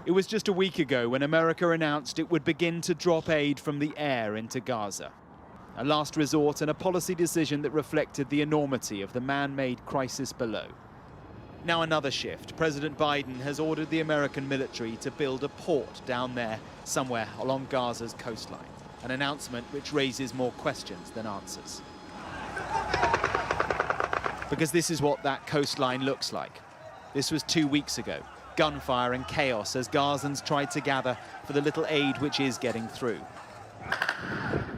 It was just a week ago when America announced it would begin to drop aid from the air into Gaza. A last resort and a policy decision that reflected the enormity of the man-made crisis below. Now another shift. President Biden has ordered the American military to build a port down there, somewhere along Gaza's coastline. An announcement which raises more questions than answers. Because this is what that coastline looks like. This was 2 weeks ago. Gunfire and chaos as Gazans tried to gather for the little aid which is getting through.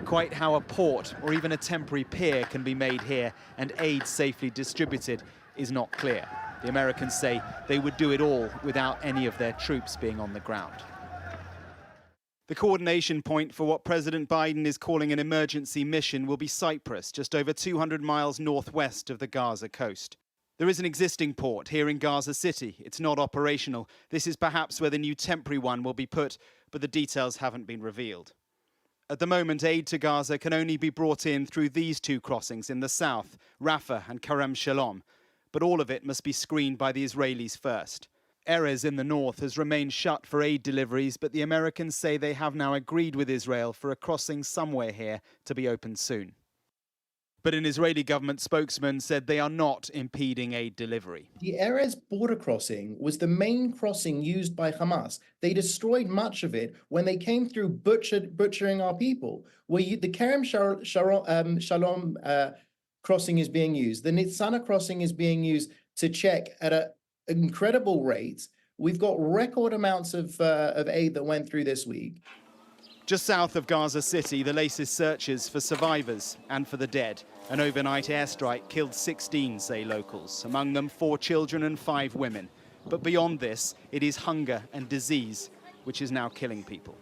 Quite how a port or even a temporary pier can be made here and aid safely distributed is not clear. The Americans say they would do it all without any of their troops being on the ground. The coordination point for what President Biden is calling an emergency mission will be Cyprus, just over 200 miles northwest of the Gaza coast. There is an existing port here in Gaza City. It's not operational. This is perhaps where the new temporary one will be put, but the details haven't been revealed. At the moment, aid to Gaza can only be brought in through these two crossings in the south, Rafah and Kerem Shalom, but all of it must be screened by the Israelis first. Erez in the north has remained shut for aid deliveries, but the Americans say they have now agreed with Israel for a crossing somewhere here to be opened soon. But an Israeli government spokesman said they are not impeding aid delivery. The Erez border crossing was the main crossing used by Hamas. They destroyed much of it when they came through butchering our people. The Kerem Shalom crossing is being used. The Nitzana crossing is being used to check at an incredible rate. We've got record amounts of aid that went through this week. Just south of Gaza City, the latest searches for survivors and for the dead. An overnight airstrike killed 16, say locals, among them 4 children and 5 women. But beyond this, it is hunger and disease, which is now killing people.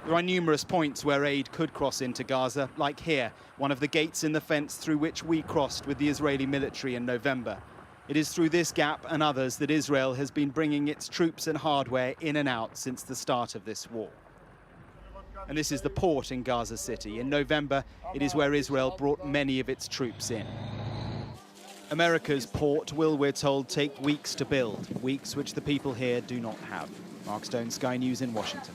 There are numerous points where aid could cross into Gaza, like here, one of the gates in the fence through which we crossed with the Israeli military in November. It is through this gap and others that Israel has been bringing its troops and hardware in and out since the start of this war. And this is the port in Gaza City. In November, it is where Israel brought many of its troops in. America's port will, we're told, take weeks to build, weeks which the people here do not have. Mark Stone, Sky News in Washington.